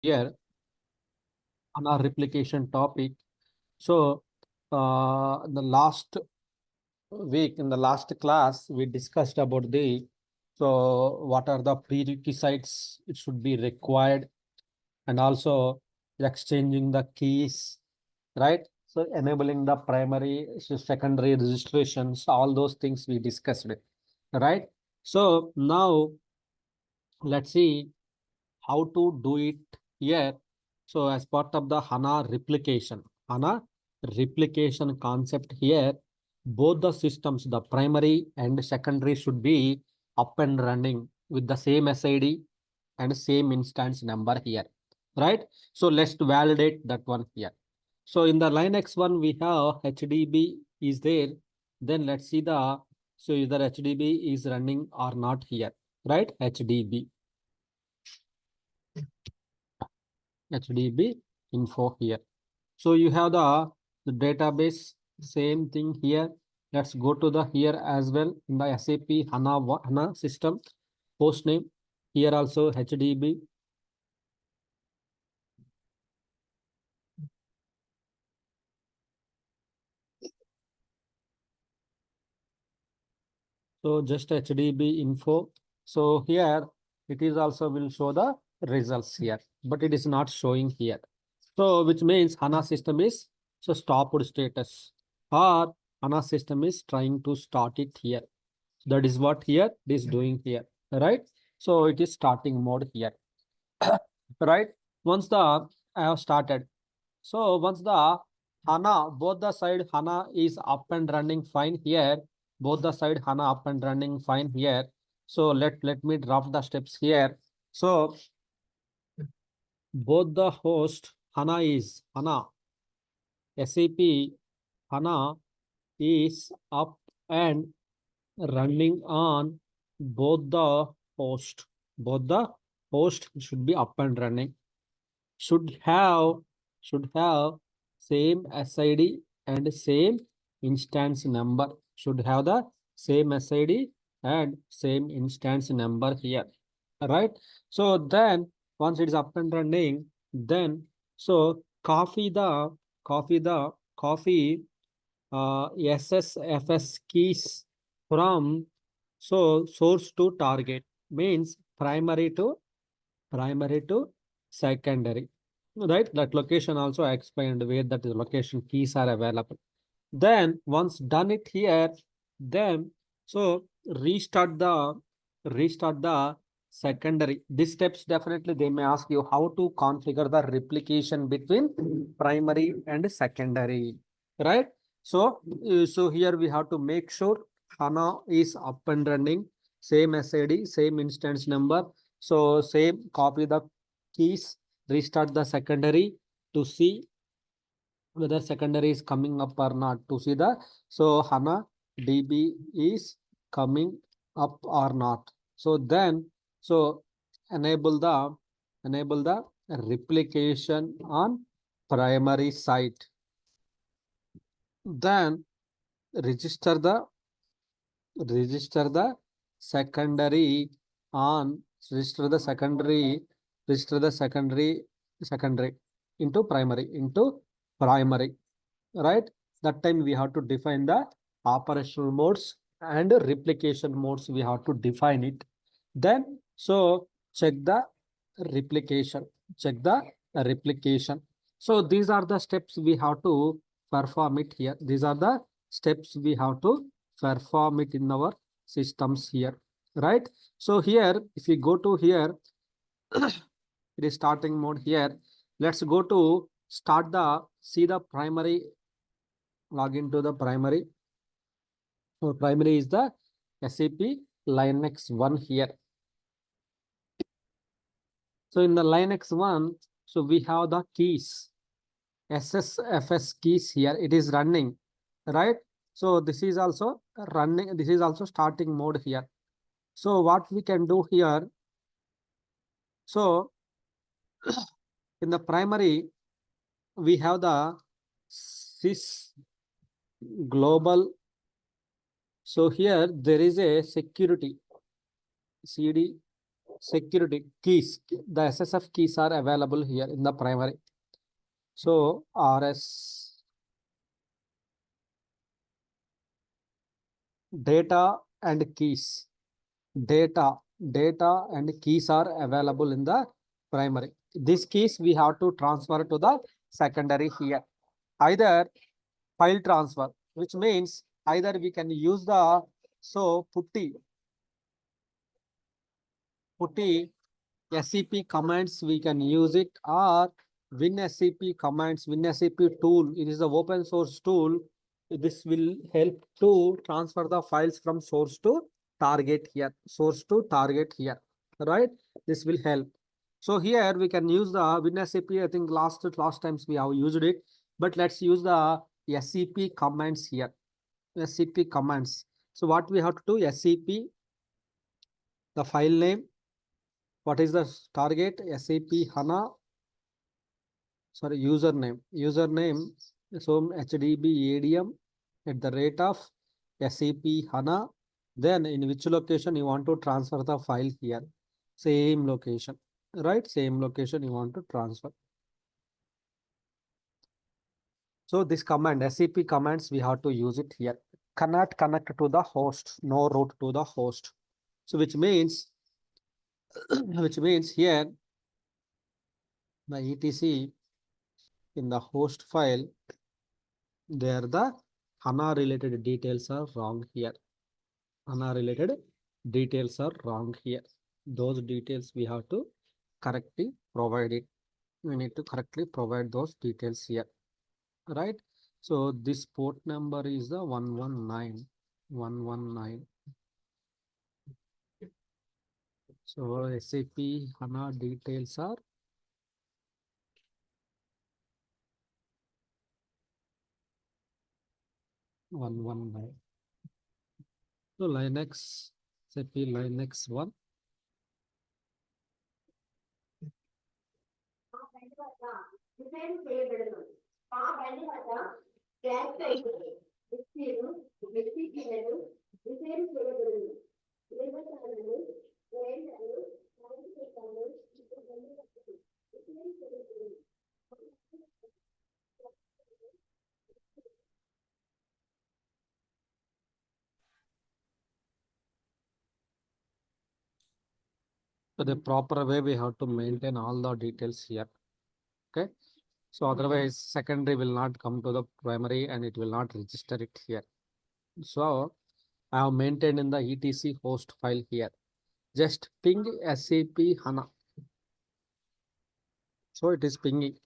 here on our replication topic. So, the last week in the last class, we discussed about what are the prerequisites it should be required, and also exchanging the keys, right? So enabling the primary, secondary registrations, all those things we discussed, right? So now let's see how to do it here. So as part of the HANA replication concept here, both the systems, the primary and secondary, should be up and running with the same SID and same instance number here, right? So let's validate that one here. So in the Linux one, we have HDB is there. Then let's see so either HDB is running or not here, right? HDB info here. So you have the database, same thing here. Let's go to the here as well in the SAP HANA system, host name. Here also HDB. So just HDB info. So here it is also will show the results here, but it is not showing here. So which means HANA system is so stopped status, or HANA system is trying to start it here. That is what here it is doing here, right? So it is starting mode here, right? Once I have started, so once the HANA, both the side HANA is up and running fine here, both the side HANA up and running fine here. So let me draft the steps here. So both the host HANA SAP HANA is up and running on both the host. Both the host should be up and running. Should have same SID and same instance number. Should have the same SID and same instance number here. Right? So then once it is up and running, then so copy SSFS keys from source to target, means primary to secondary, right? That location also I explained where that the location keys are available. Then once done it here, then so restart the secondary. These steps definitely they may ask you how to configure the replication between primary and secondary, right? So here we have to make sure HANA is up and running, same SID, same instance number. So same, copy the keys, restart the secondary to see whether secondary is coming up or not, to see so HANA DB is coming up or not. So then so enable the replication on primary site. Then register the secondary on register the secondary into primary, right? That time we have to define the operational modes and replication modes, we have to define it. Then so check the replication check the replication. So these are the steps we have to perform it here. These are the steps we have to perform it in our systems here, right? So here if we go to here it is starting mode here. Let's go to see the primary, log into the primary. So primary is the SAP Linux 1 here. So in the Linux 1, so we have the keys, SSFS keys here. It is running, right? So this is also running. This is also starting mode here. So what we can do here, so in the primary, we have the sys global. So here there is a security CD security keys. The SSF keys are available here in the primary. So RS data and keys. Data and keys are available in the primary. These keys we have to transfer to the secondary here. Either file transfer, which means either we can use the putty SCP commands, we can use it, or WinSCP commands, WinSCP tool. It is the open source tool. This will help to transfer the files from source to target here, right? This will help. So here we can use the WinSCP. I think last times we have used it, but let's use the SCP commands here. SCP commands. So what we have to do, SCP, the file name. What is the target? SAP HANA, sorry, username. So HDB ADM at the rate of SAP HANA. Then in which location you want to transfer the file here? Same location, right? Same location you want to transfer. So this command, SCP commands, we have to use it here. Cannot connect to the host, no route to the host. So which means here the etc in the host file, there the HANA related details are wrong here. HANA related details are wrong here. Those details we have to correctly provide it. We need to correctly provide those details here, right? So this port number is the 119. So SAP HANA details are 119. So Linux, SAP Linux 1. So the proper way we have to maintain all the details here. Okay. So otherwise secondary will not come to the primary and it will not register it here. So I have maintained in the etc host file here. Just ping SAP HANA. So it is pinging.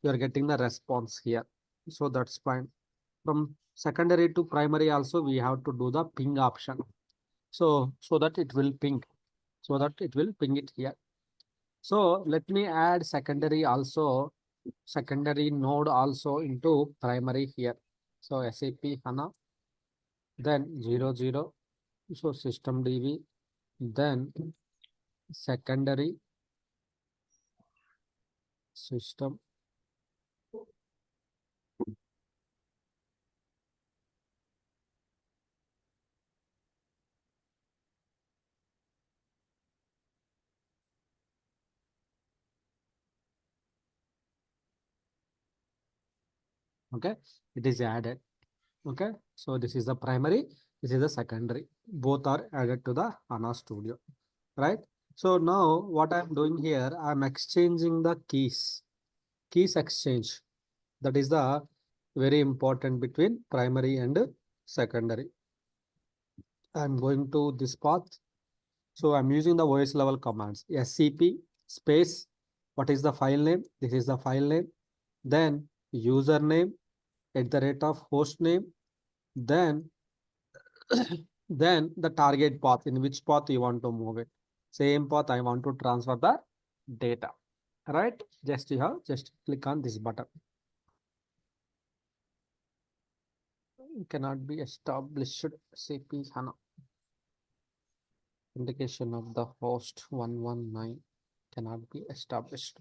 You are getting the response here. So that's fine. From secondary to primary also we have to do the ping option. So that it will ping. So that it will ping it here. So let me add secondary node also into primary here. So SAP HANA, then 00. So systemdb, then secondary system. Okay, it is added. Okay, so this is the primary, this is the secondary. Both are added to the HANA Studio, right? So now what I'm doing here, I'm exchanging the keys exchange. That is the very important between primary and secondary. I'm going to this path. So I'm using the OS level commands. SCP space. What is the file name? This is the file name. Then username at the rate of host name. Then then the target path, in which path you want to move it. Same path I want to transfer the data. Right? Just click on this button. Cannot be established. SAP HANA. Indication of the host 119 cannot be established.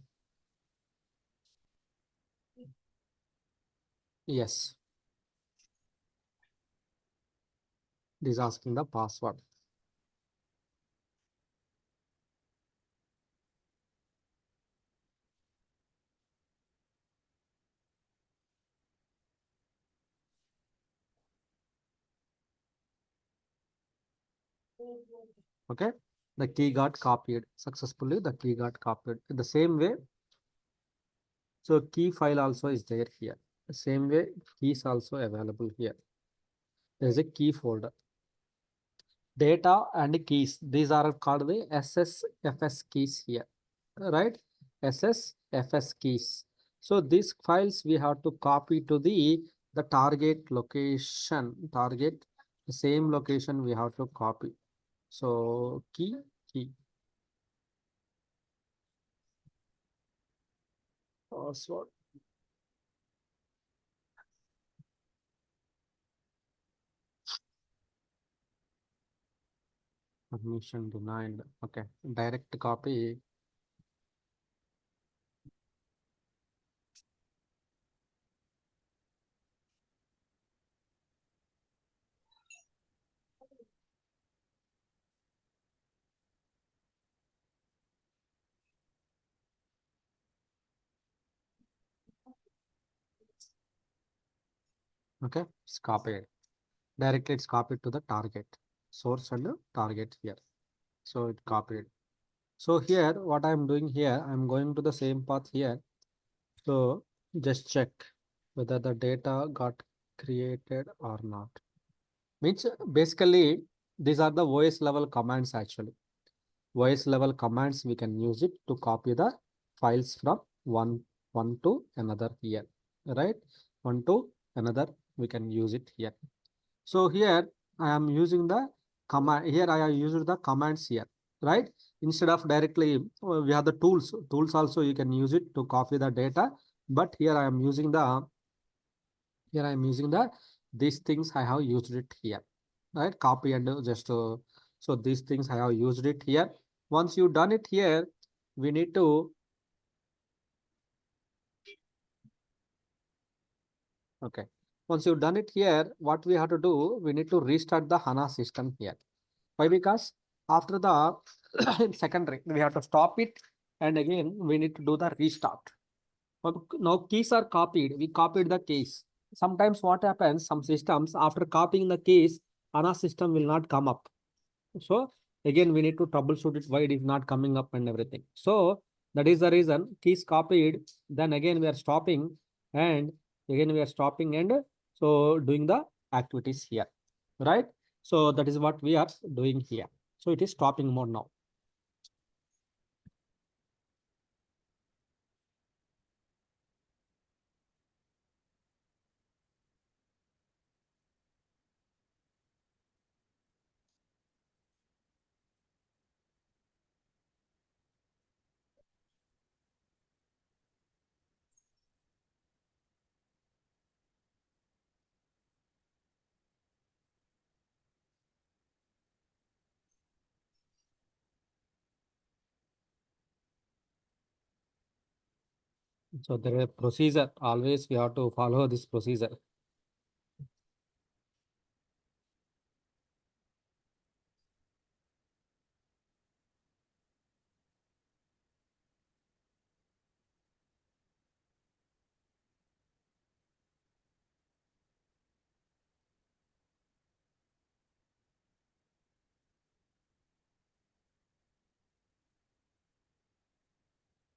Yes. It is asking the password. Okay, the key got copied successfully. The key got copied in the same way. So key file also is there here. The same way, keys also available here. There is a key folder. Data and keys. These are called the SSFS keys here, right? SSFS keys. So these files we have to copy to the target location. Target, the same location we have to copy. So key password. Permission denied. Okay, direct copy. Okay, it's copied. Directly it's copied to the target source and target here. So it copied. So here, what I'm doing here, I'm going to the same path here. So just check whether the data got created or not. Means basically these are the OS level commands actually. OS level commands we can use it to copy the files from one to another here, right? One to another we can use it here. So here I am using the command. Here I have used the commands here, right? Instead of directly, we have the tools. Tools also you can use it to copy the data. But here I am using the these things I have used it here, right? Copy and just so these things I have used it here. Once you done it here, we need to okay. Once you've done it here, what we have to do, we need to restart the HANA system here. Why? Because after the secondary, we have to stop it and again we need to do the restart. Now keys are copied. We copied the keys. Sometimes what happens, some systems after copying the keys, HANA system will not come up. So again we need to troubleshoot it why it is not coming up and everything. So that is the reason keys copied. Then again we are stopping and again we are stopping and so doing the activities here, right? So that is what we are doing here. So it is stopping mode now. So there is a procedure. Always we have to follow this procedure.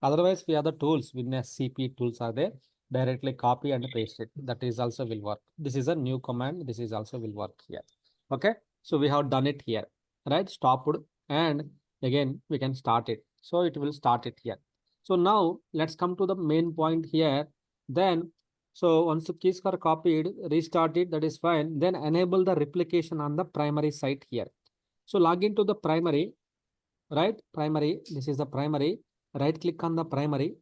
Otherwise, we have the tools. Within SCP tools are there. Directly copy and paste it. That is also will work. This is a new command. This is also will work here. Okay. So we have done it here, right? Stopped and again we can start it. So it will start it here. So now let's come to the main point here. Then, so once the keys are copied, restart it. That is fine. Then enable the replication on the primary site here. So log into the primary, right? Primary. This is the primary. Right click on the primary.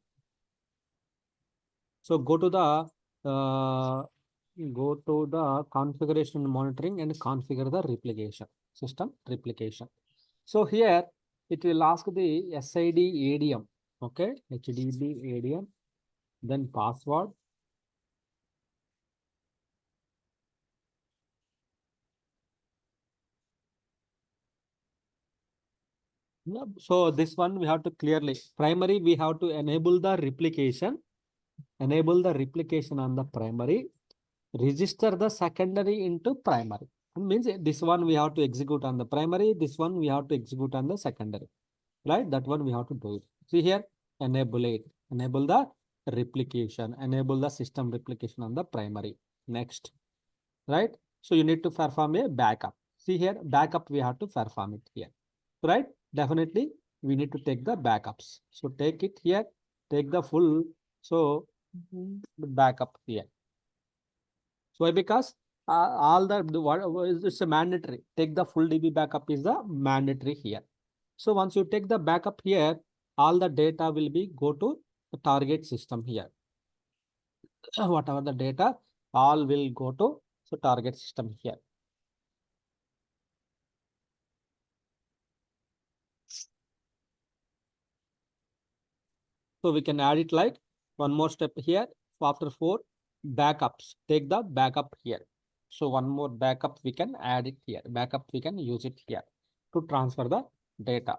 So uh, go to the configuration monitoring and configure the replication system replication. So here it will ask the SID ADM. Okay, HDB ADM, then password. So this one we have to clearly primary. We have to enable the replication. Enable the replication on the primary. Register the secondary into primary. Means this one we have to execute on the primary, this one we have to execute on the secondary, right? That one we have to do it. See here, enable it, enable the replication, enable the system replication on the primary. Next, right? So you need to perform a backup. See here, backup we have to perform it here, right? Definitely we need to take the backups. So take it here, take the full, so backup here. So why? Because all the what it's a mandatory. Take the full DB backup is the mandatory here. So once you take the backup here, all the data will be go to the target system here. Whatever the data, all will go to so target system here. So we can add it like one more step here. So after 4 backups, take the backup here. So one more backup we can add it here. Backup we can use it here to transfer the data.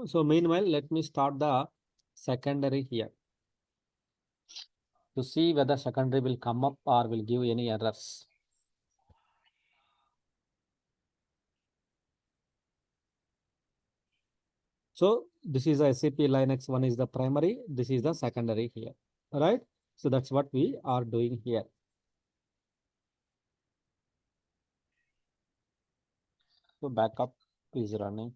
So meanwhile, let me start the secondary here to see whether secondary will come up or will give any errors. So this is a SAP Linux, one is the primary, this is the secondary here, right? So that's what we are doing here. So backup is running.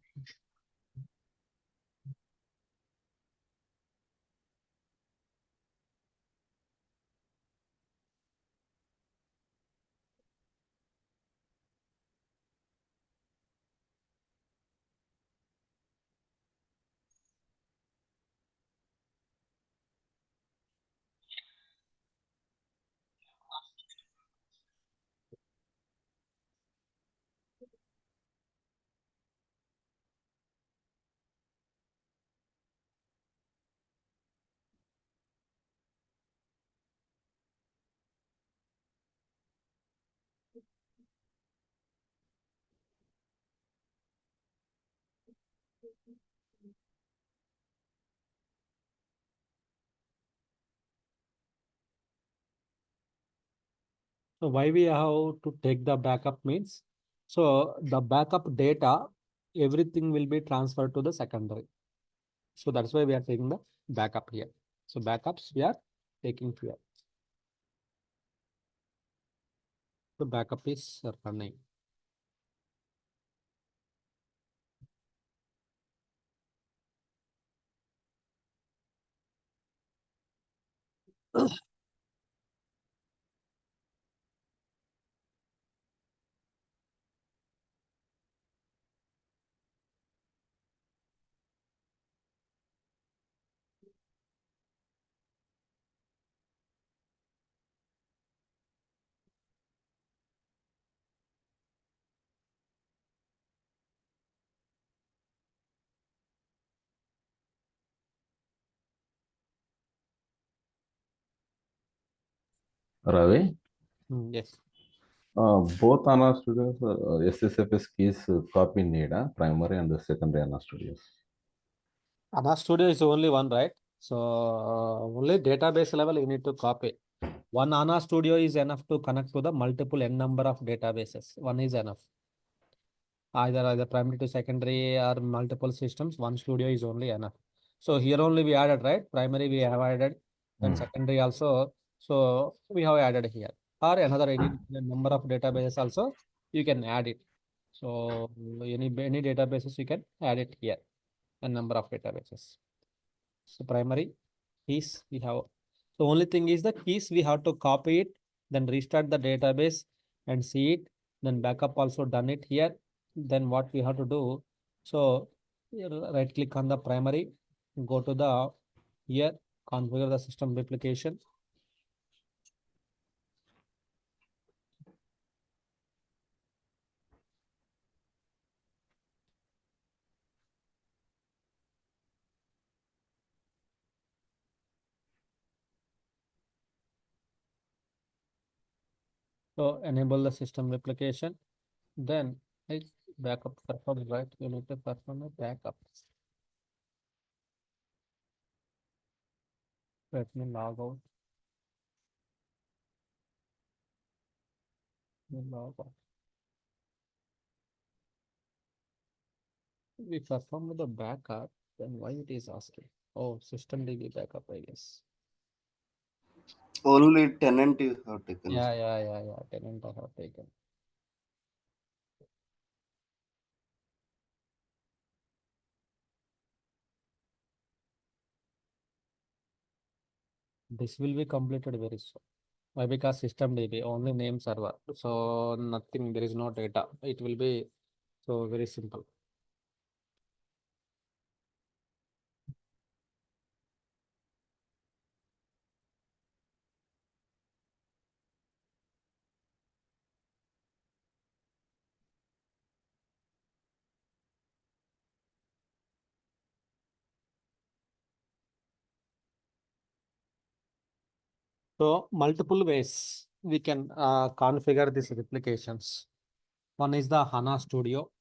So why we have to take the backup means, so the backup data, everything will be transferred to the secondary. So that's why we are taking the backup here. So backups we are taking here. The backup is running. Ravi, Yes. both HANA studios, SSFS keys copy need primary and the secondary HANA studios. HANA Studio is only one, right? So only database level you need to copy. One HANA Studio is enough to connect to the multiple n number of databases. One is enough. Either primary to secondary or multiple systems, one studio is only enough. So here only we added, right? Primary we have added, then secondary also. So we have added here. Or another any number of databases also, you can add it. So any databases you can add it here, a number of databases. So primary keys we have. The only thing is the keys we have to copy it, then restart the database and see it. Then backup also done it here. Then what we have to do? So right click on the primary, go to the here, configure the system replication. So enable the system replication. Then backup perform, right? You need to perform a backup. Let me log out. Log out. We perform the backup, then why it is asking? Oh, system DB backup, I guess. Only tenant you have taken. Yeah. Tenant I have taken. This will be completed very soon. Why? Because system DB only name server. So nothing, there is no data. It will be so very simple. So multiple ways we can configure these replications. One is the HANA Studio.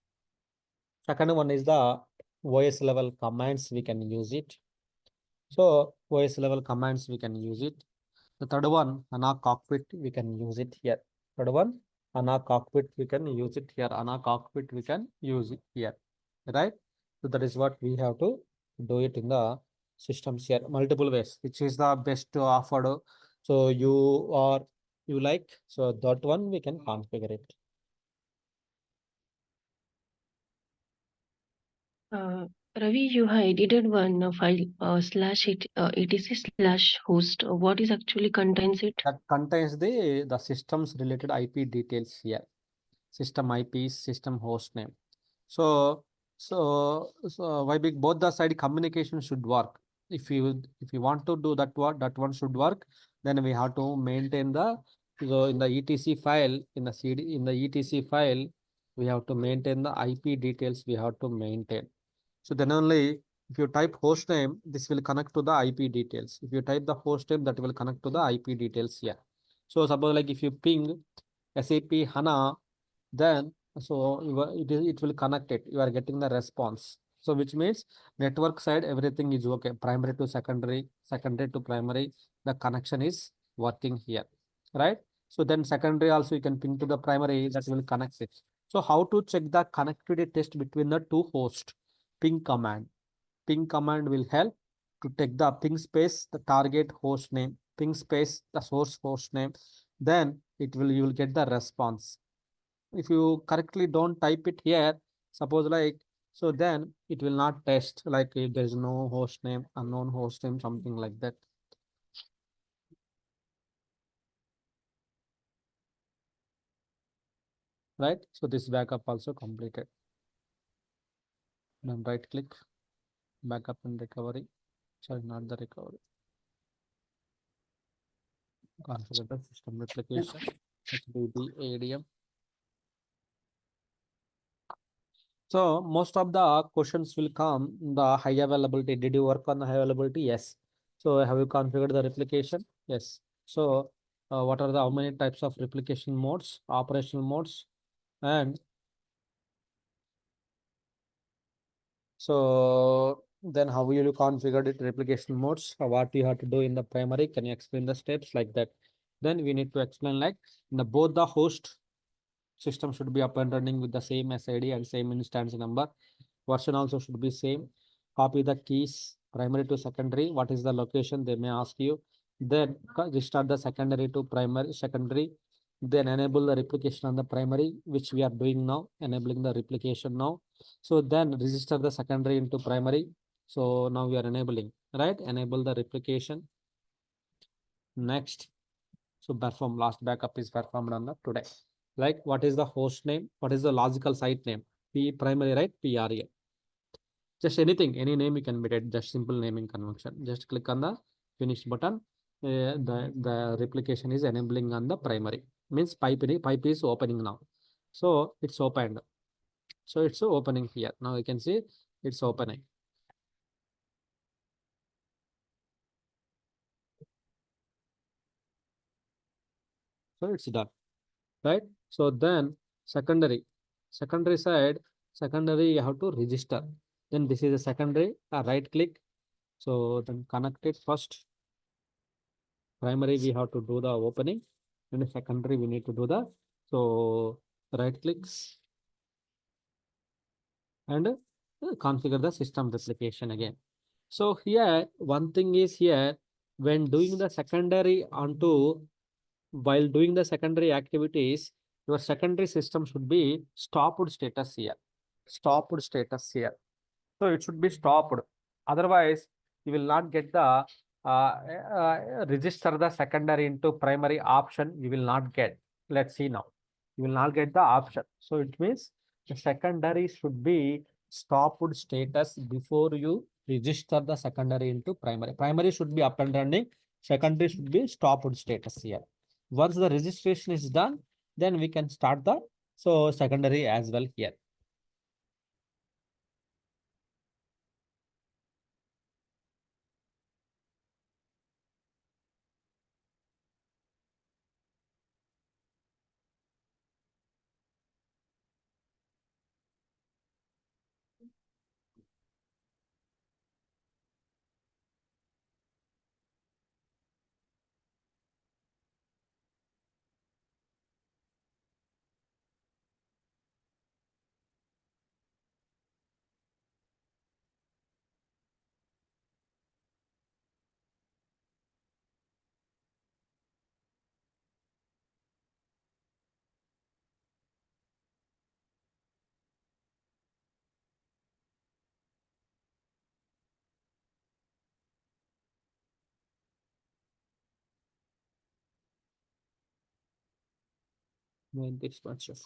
Second one is the OS level commands, we can use it. So OS level commands, we can use it. The third one, HANA Cockpit, we can use it here. Third one, HANA Cockpit, we can use it here. HANA Cockpit, we can use it here, right? So that is what we have to do it in the systems here. Multiple ways, which is the best offered. So you like, so that one we can configure it. Ravi, you have edited one file etc slash host. What is actually contains it? That contains the systems related IP details here. System IPs, system host name. So why big both the side communication should work. If you want to do that one should work, then we have to maintain the, so in the etc file, in the cd, in the etc file, we have to maintain the IP details, we have to maintain. So then only if you type host name, this will connect to the IP details. If you type the host name, that will connect to the IP details here. So suppose like if you ping SAP HANA, then so it will connect it. You are getting the response. So which means network side, everything is okay. Primary to secondary, secondary to primary, the connection is working here, right? So then secondary also you can ping to the primary, that will connect it. So how to check the connectivity test between the two hosts? Ping command. Ping command will help to take the ping space, the target host name, ping space, the source host name. Then you will get the response. If you correctly don't type it here, suppose like, so then it will not test, like if there is no host name, unknown host name, something like that. Right? So this backup also completed. Then right click, backup and recovery. Sorry, not the recovery. Configure the system replication, HDD, ADM. So most of the questions will come the high availability. Did you work on the high availability? Yes. So have you configured the replication? Yes. So what are the how many types of replication modes, operational modes, and so then how will you configure it replication modes? What you have to do in the primary? Can you explain the steps like that? Then we need to explain like in the both the host system should be up and running with the same SID and same instance number. Version also should be same. Copy the keys primary to secondary. What is the location? They may ask you. Then restart the secondary to primary, secondary. Then enable the replication on the primary, which we are doing now, enabling the replication now. So then register the secondary into primary. So now we are enabling, right? Enable the replication. Next. So perform last backup is performed on the today. Like what is the host name? What is the logical site name? P primary, right? PRA. Just anything, any name you can it, just simple naming convention. Just click on the finish button. The replication is enabling on the primary. Means pipe is opening now. So it's opened. So it's opening here. Now you can see it's opening. So it's done, right? So then secondary side, secondary you have to register. Then this is a secondary, right click. So then connect it first. Primary we have to do the opening, and secondary we need to do the So right clicks and configure the system replication again. So here one thing is here, when doing the secondary onto, while doing the secondary activities, your secondary system should be stopped status here. Stopped status here. So it should be stopped. Otherwise, you will not get the register the secondary into primary option. You will not get. Let's see now. You will not get the option. So it means the secondary should be stopped status before you register the secondary into primary. Primary should be up and running. Secondary should be stopped status here. Once the registration is done, then we can start the secondary as well here. This bunch of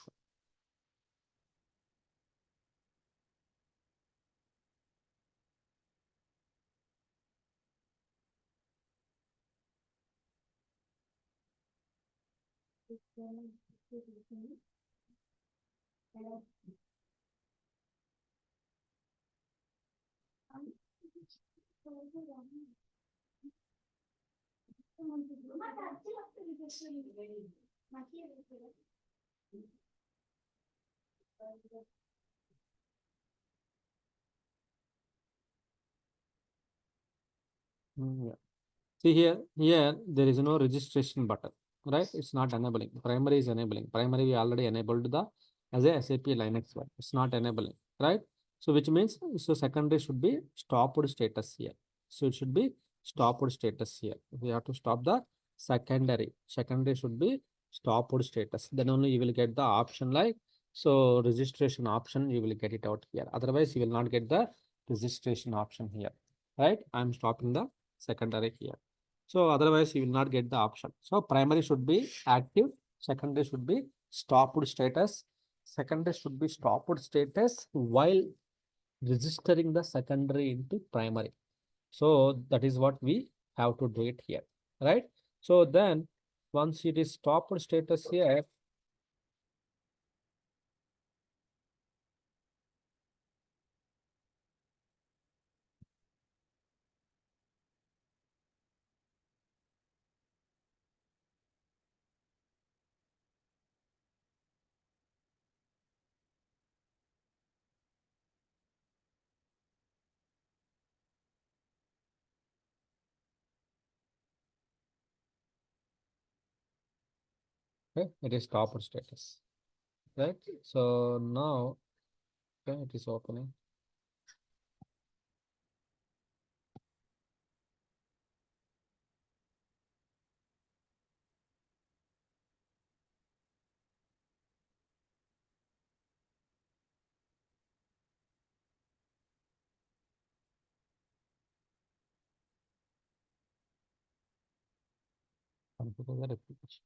yeah. See here there is no registration button, right? It's not enabling. Primary is enabling. Primary we already enabled the as a SAP Linux one. It's not enabling, right? So which means secondary should be stopped status here. So it should be stopped status here. We have to stop the secondary. Secondary should be stopped status. Then only you will get the option like registration option. You will get it out here. Otherwise, you will not get the registration option here, right? I'm stopping the secondary here. So otherwise you will not get the option. So primary should be active, secondary should be stopped status. Secondary should be stopped status while registering the secondary into primary. So that is what we have to do it here, right? So then once it is stopped status here, okay, it is stopped status, right? So now okay, it is opening. Configure the replication.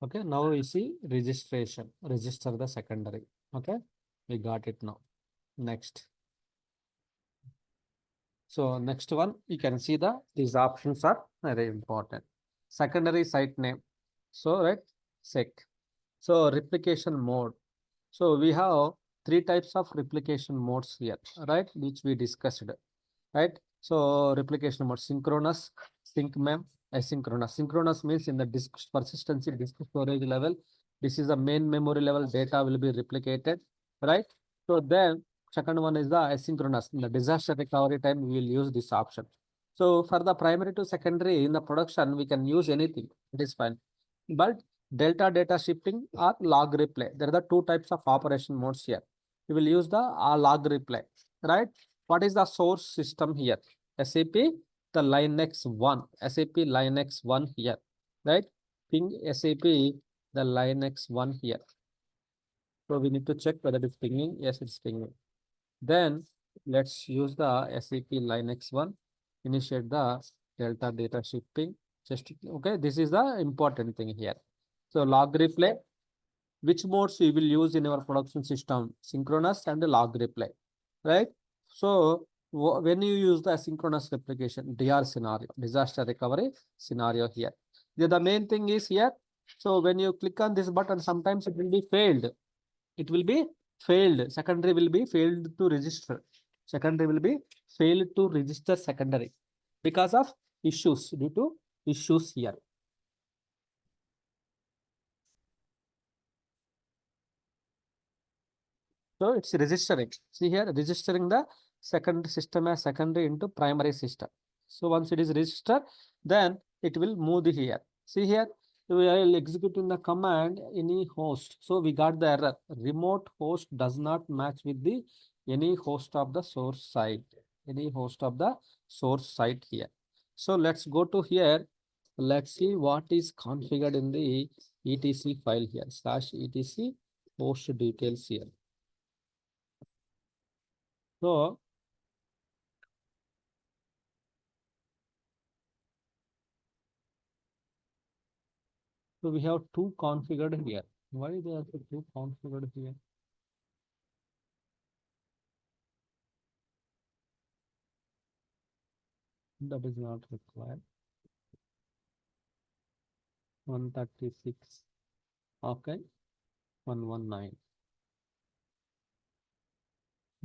Okay, now we see registration, register the secondary. Okay, we got it now. Next. So next one, you can see these options are very important. Secondary site name. So right, sec. So replication mode. So we have three types of replication modes here, right? Which we discussed, right? So replication mode: synchronous, sync mem, Asynchronous. Synchronous means in the disk persistency, disk storage level. This is the main memory level. Data will be replicated, right? So then second one is the asynchronous. In the disaster recovery time, we will use this option. So for the primary to secondary in the production, we can use anything. It is fine. But delta data shifting or log replay. There are the two types of operation modes here. We will use the log replay, right? What is the source system here? SAP, the Linux 1, SAP Linux 1 here, right? Ping SAP, the Linux 1 here. So we need to check whether it's pinging. Yes, it's pinging. Then let's use the SAP Linux 1, initiate the delta data shifting. Just okay, this is the important thing here. So log replay, which modes we will use in our production system? Synchronous and log replay, right? So when you use the asynchronous replication, DR scenario, disaster recovery scenario here. The main thing is here. So when you click on this button, sometimes it will be failed. It will be failed. Secondary will be failed to register. Secondary will be failed to register secondary because of issues, due to issues here. So it's registering. See here, registering the second system as secondary into primary system. So once it is registered, then it will move here. See here, we are executing the command any host. So we got the error. Remote host does not match with the any host of the source site. Any host of the source site here. So let's go to here. Let's see what is configured in the etc file here. /etc host details here. So we have two configured here. Why they are two configured here? That is not required. 136. Okay. 119.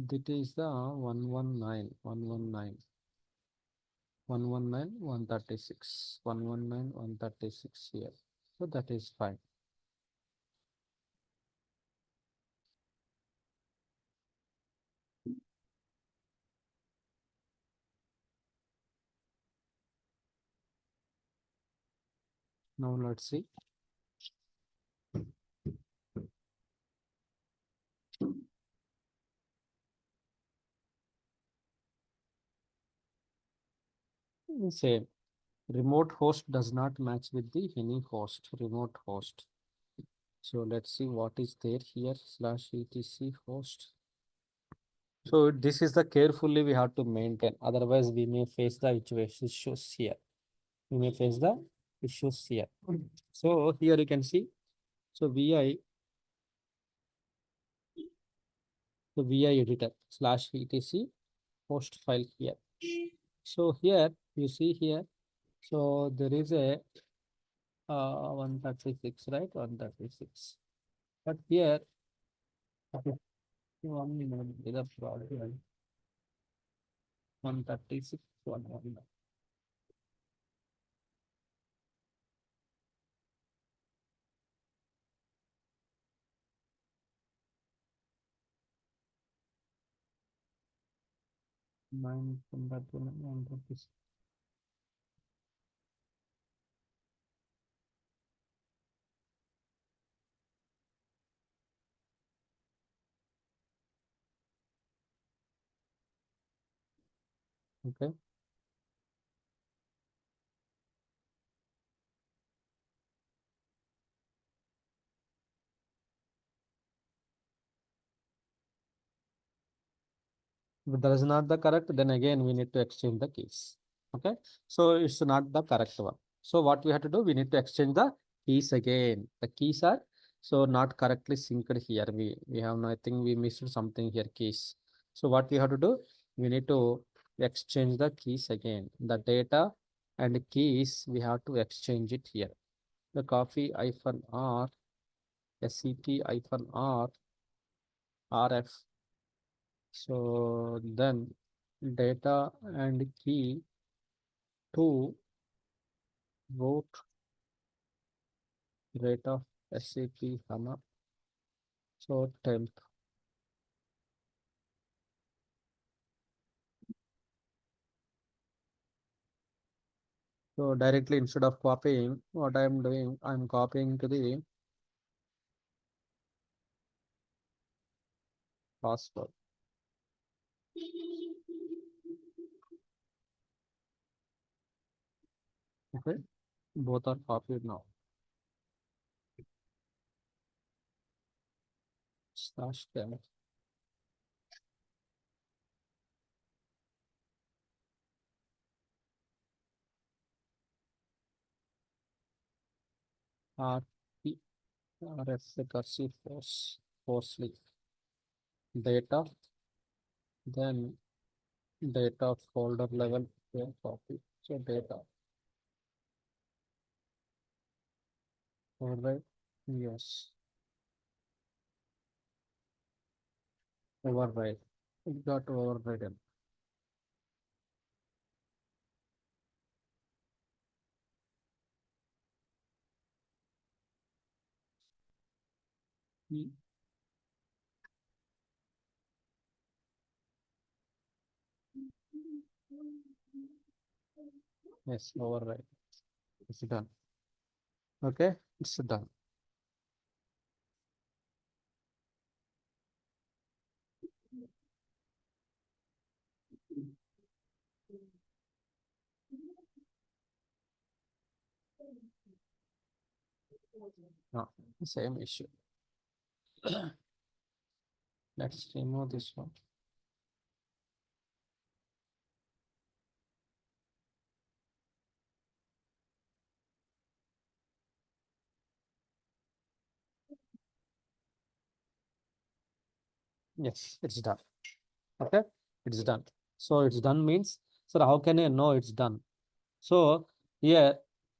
That is the 119, 119, 119, 136, 119, 136 here. So that is fine. Now let's see. Same. Remote host does not match with the any host, remote host. So let's see what is there here /etc host. So this is the carefully we have to maintain. Otherwise, we may face the issues here. We may face the issues here. So here you can see. So VI editor /etc host file here. So here you see here. So there is a 136, right? 136. But here, one minute, the problem. 136, 119. Okay. If that is not the correct, then again we need to exchange the keys. Okay. So it's not the correct one. So what we have to do, we need to exchange the keys again. The keys are so not correctly synced here. We have nothing, we missed something here, keys. So what we have to do, we need to exchange the keys again. The data and keys, we have to exchange it here. The copy -r, SCP-r, RF. So then data and key to root rate of SAP HANA. So temp. So directly instead of copying, what I am doing, I'm copying to the password. Okay, both are copied now. Slash temp. RP RF recursive forcely data, then data folder level copy. So data override, yes, override. It got overridden. Yes, override. It's done. Okay, it's done. No, same issue. Let's remove this one. Yes, it's done. Okay, it's done. So it's done means, sir, how can I know it's done? So here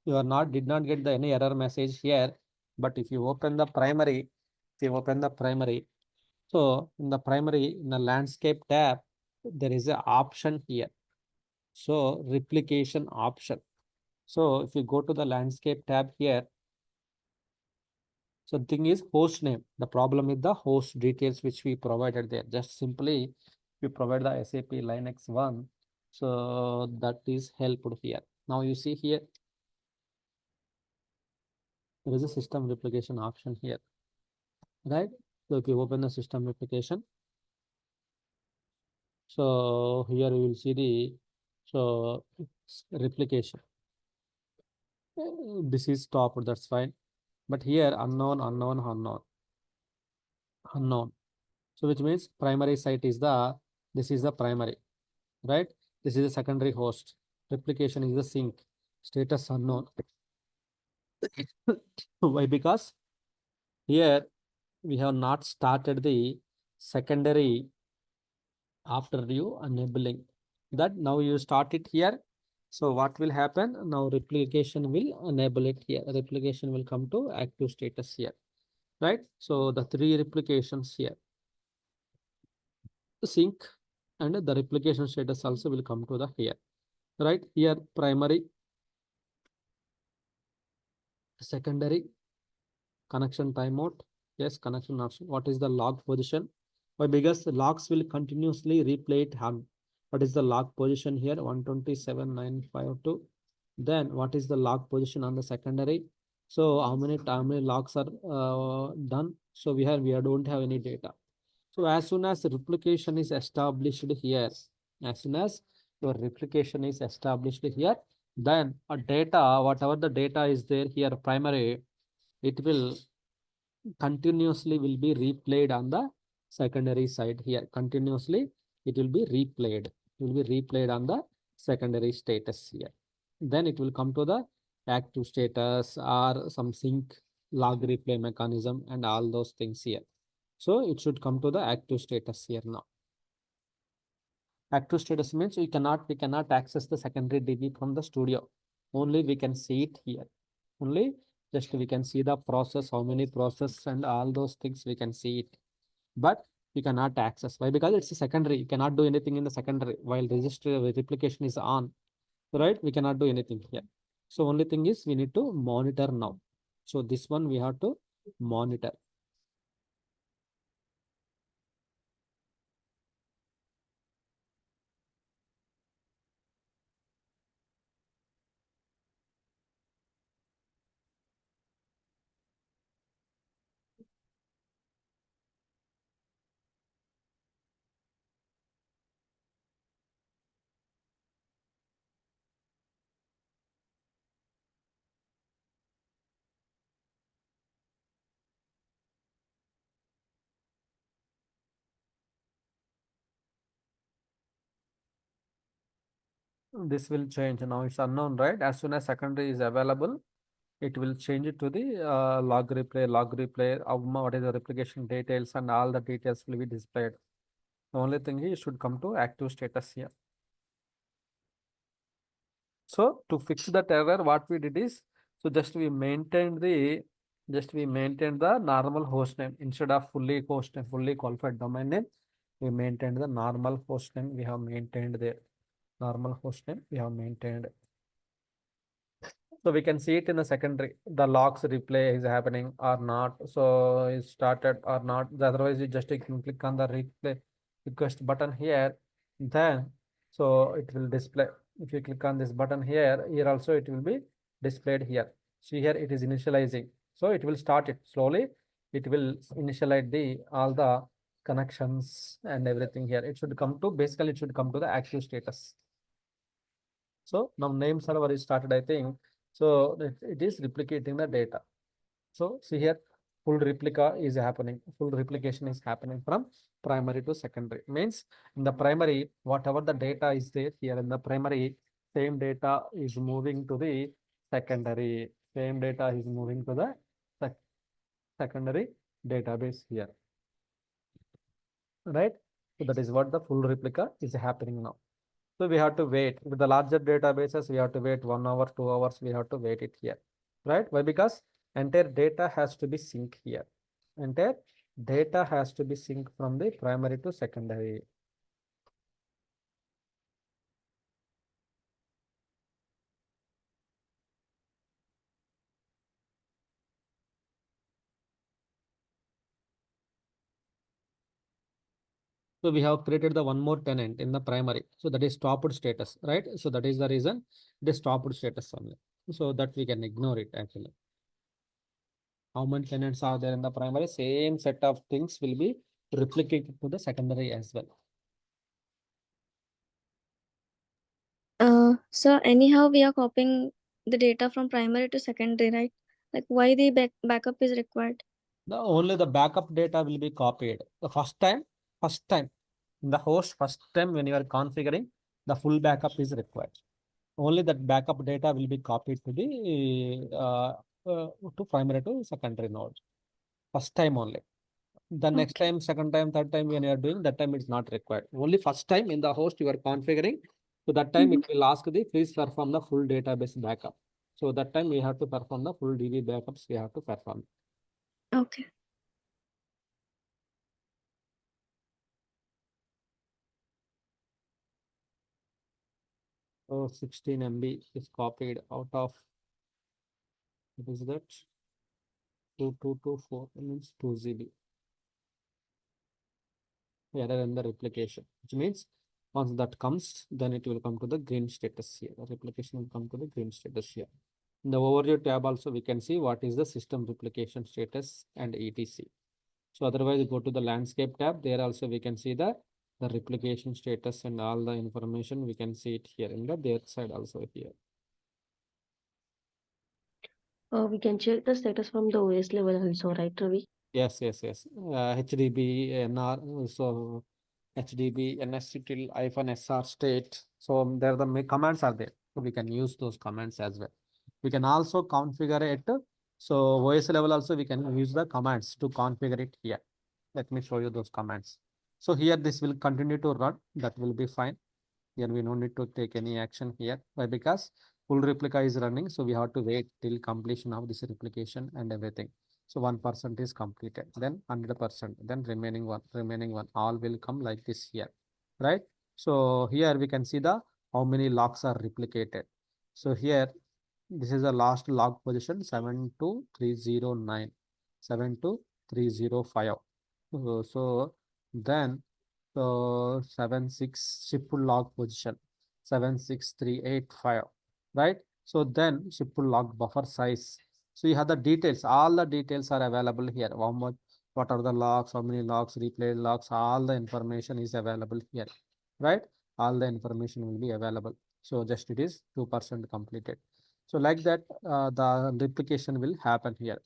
you are not did not get the any error message here, but if you open the primary, so in the primary, in the landscape tab, there is an option here. So replication option. So if you go to the landscape tab here, so the thing is host name. The problem is the host details which we provided there. Just simply we provide the SAP Linux one. So that is helped here. Now you see here, there is a system replication option here, right? So if you open the system replication, so here you will see the replication. This is top, that's fine. But here unknown, unknown, unknown, unknown. So which means primary site is this is the primary, right? This is the secondary host. Replication is the sink. Status unknown. Why? Because here we have not started the secondary after you enabling that. Now you start it here. So what will happen? Now replication will enable it here. Replication will come to active status here, right? So the three replications here, sync and the replication status also will come to the here, right? Here primary, secondary, connection timeout, yes, connection option. What is the log position? Why? Because the logs will continuously replay it. What is the log position here? 127.952. Then what is the log position on the secondary? So how many logs are done? So we don't have any data. So as soon as the replication is established here, as soon as your replication is established here, then a data, whatever the data is there here, primary, it will continuously will be replayed on the secondary side here. Continuously, it will be replayed. It will be replayed on the secondary status here. Then it will come to the active status or some sync log replay mechanism and all those things here. So it should come to the active status here now. Active status means we cannot access the secondary DB from the studio. Only we can see it here. Only just we can see the process, how many process and all those things we can see it. But you cannot access. Why? Because it's a secondary. You cannot do anything in the secondary while replication is on. Right? We cannot do anything here. So only thing is we need to monitor now. So this one we have to monitor. This will change. Now it's unknown, right? As soon as secondary is available, it will change it to the log replay, what is the replication details, and all the details will be displayed. The only thing is, it should come to active status here. So to fix that error, what we did is, so just we maintained the normal host name instead of fully qualified domain name. We maintained the normal host name. We have maintained the normal host name. We have maintained. So we can see it in the secondary. The logs replay is happening or not. So it started or not. Otherwise, you just can click on the replay request button here. Then so it will display. If you click on this button here, also it will be displayed here. See here it is initializing. So it will start it slowly. It will initialize the all the connections and everything here. It should come to basically it should come to the active status. So now name server is started, I think. So it is replicating the data. So see here, full replica is happening. Full replication is happening from primary to secondary. Means in the primary, whatever the data is there here in the primary, same data is moving to the secondary. Same data is moving to the secondary database here. Right? So that is what the full replica is happening now. So we have to wait with the larger databases. We have to wait 1 hour, 2 hours. We have to wait it here, right? Why? Because entire data has to be synced here. Entire data has to be synced from the primary to secondary. So we have created the one more tenant in the primary. So that is stopped status, right? So that is the reason it is stopped status only. So that we can ignore it actually. How many tenants are there in the primary? Same set of things will be replicated to the secondary as well. So anyhow, we are copying the data from primary to secondary, right? Like why the backup is required? Only the backup data will be copied. The first time in the host, first time when you are configuring, the full backup is required. Only that backup data will be copied to the to primary to secondary node. First time only. The next time, second time, third time when you are doing, that time it's not required. Only first time in the host you are configuring. So that time it will ask the please perform the full database backup. So that time we have to perform the full DB backups. We have to perform. Okay. So 16 MB is copied out of, what is that? 2224 means 2 GB. Error in the replication, which means once that comes, then it will come to the green status here. The replication will come to the green status here. In the overview tab also, we can see what is the system replication status and etc. So otherwise, go to the landscape tab. There also we can see the replication status and all the information. We can see it here in the their side also here. We can check the status from the OS level also, right, Ravi? Yes. HDB, NR, so HDB, NSCTIL, -SR state. So there the commands are there. So we can use those commands as well. We can also configure it. So OS level also we can use the commands to configure it here. Let me show you those commands. So here this will continue to run. That will be fine. Here we don't need to take any action here. Why? Because full replica is running. So we have to wait till completion of this replication and everything. So 1% is completed, then 100%, then remaining one, all will come like this here, right? So here we can see the how many logs are replicated. So here this is the last log position 72309, 72305. So then 76 ship log position 76385, right? So then ship log buffer size. So you have the details, all the details are available here. How much, what are the logs, how many logs, replay logs, all the information is available here, right? All the information will be available. So just it is 2% completed. So like that, the replication will happen here.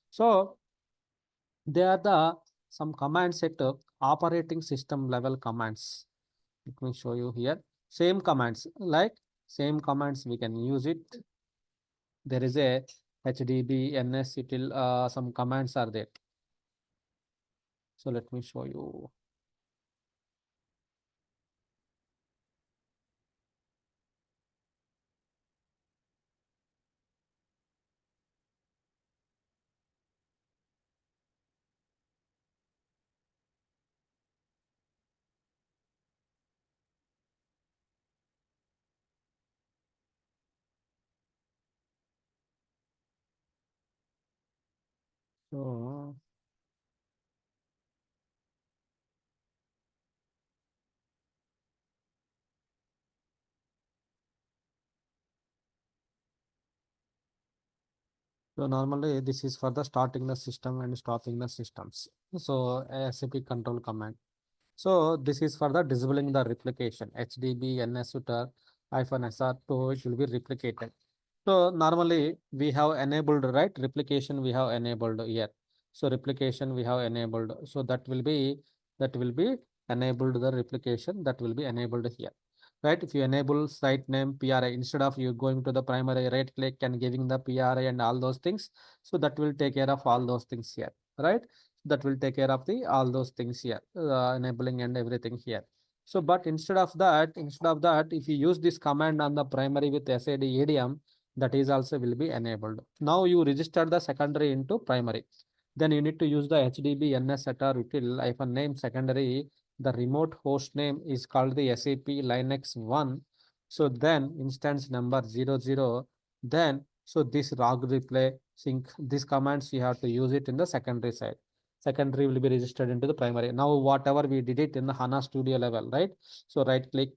So they are the some commands at operating system level commands. Let me show you here. Same commands, like same commands we can use it. There is a HDB, NS, util, some commands are there. So let me show you. So So normally this is for the starting the system and stopping the systems. So SAP control command. So this is for the disabling the replication. HDB, NSUTR, -SR2, it will be replicated. So normally we have enabled, right? Replication we have enabled here. So replication we have enabled. So that will be enabled, the replication that will be enabled here. Right? If you enable site name PRI, instead of you going to the primary, right click and giving the PRI and all those things, so that will take care of all those things here, right? That will take care of the all those things here, enabling and everything here. So but instead of that, if you use this command on the primary with SAD ADM, that is also will be enabled. Now you register the secondary into primary, then you need to use the HDB NSETR util -name secondary. The remote host name is called the SAP Linux 1. So then instance number 00, then so this log replay sync, these commands you have to use it in the secondary side. Secondary will be registered into the primary. Now whatever we did it in the HANA studio level, right? So right click,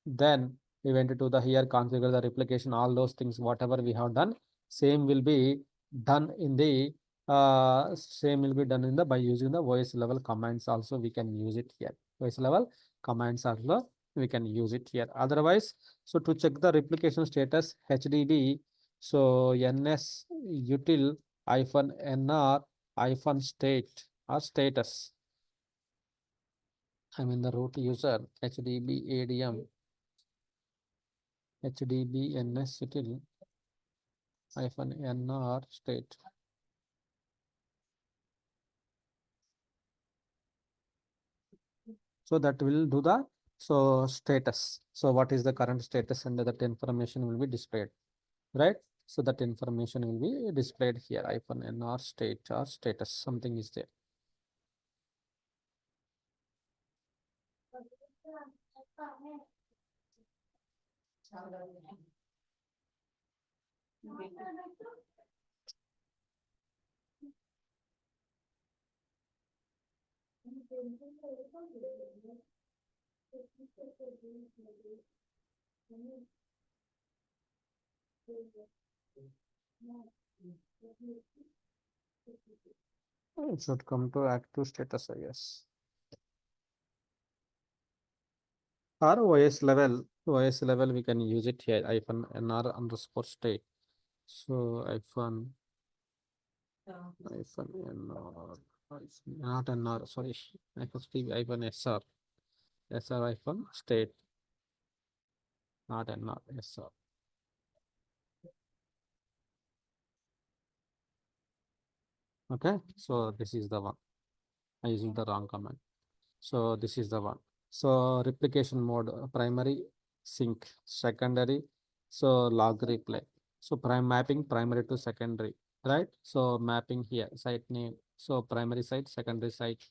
then we went to the here configure the replication, all those things whatever we have done, same will be done in the by using the OS level commands. Also we can use it here. OS level commands also we can use it here. Otherwise, so to check the replication status, HDB, so ns util -nr -state or status. I mean the root user HDB ADM HDB NS util -nr state. So that will do the status. So what is the current status, and that information will be displayed, right? So that information will be displayed here, -nr state or status, something is there. It should come to active status, I guess. Or OS level, we can use it here, -nr underscore state. So -nr, not -nr, sorry, -SR, state, not -nr, SR. Okay, so this is the one. I using the wrong command. So this is the one. So replication mode, primary sync, secondary, so log replay. So mapping primary to secondary, right? So mapping here, site name, so primary site, secondary site.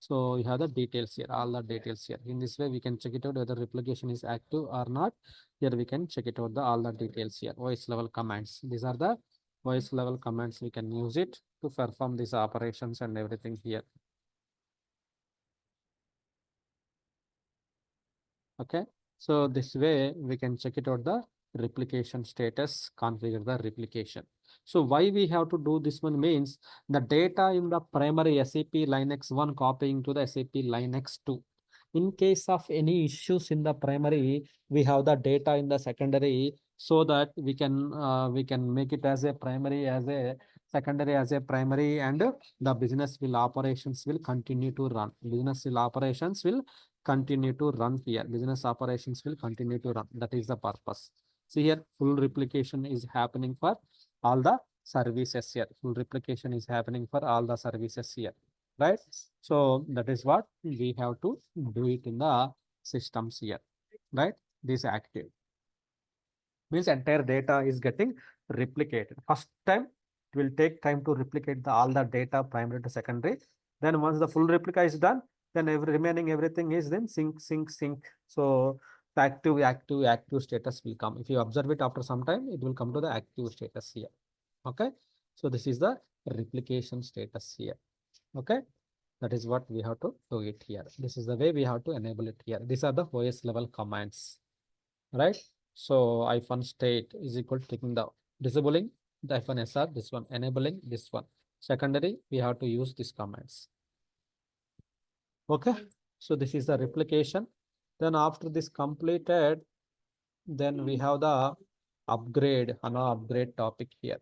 So you have the details here, all the details here. In this way, we can check it out whether replication is active or not. Here we can check it out all the details here. OS level commands. These are the OS level commands. We can use it to perform these operations and everything here. Okay. So this way we can check it out the replication status, configure the replication. So why we have to do this one means the data in the primary SAP Linux 1 copying to the SAP Linux 2. In case of any issues in the primary, we have the data in the secondary so that we can make it as a primary, as a secondary, as a primary, and the business will operations will continue to run. Business will operations will continue to run here. Business operations will continue to run. That is the purpose. See here, full replication is happening for all the services here. Full replication is happening for all the services here, right? So that is what we have to do it in the systems here, right? This active means entire data is getting replicated. First time it will take time to replicate all the data primary to secondary. Then once the full replica is done, then remaining everything is then sync. So the active status will come. If you observe it after some time, it will come to the active status here. Okay. So this is the replication status here. Okay. That is what we have to do it here. This is the way we have to enable it here. These are the OS level commands, right? So -1 state is equal to taking the disabling the -SR, this one, enabling this one. Secondary, we have to use these commands. Okay, so this is the replication. Then after this completed, then we have the upgrade, HANA upgrade topic here.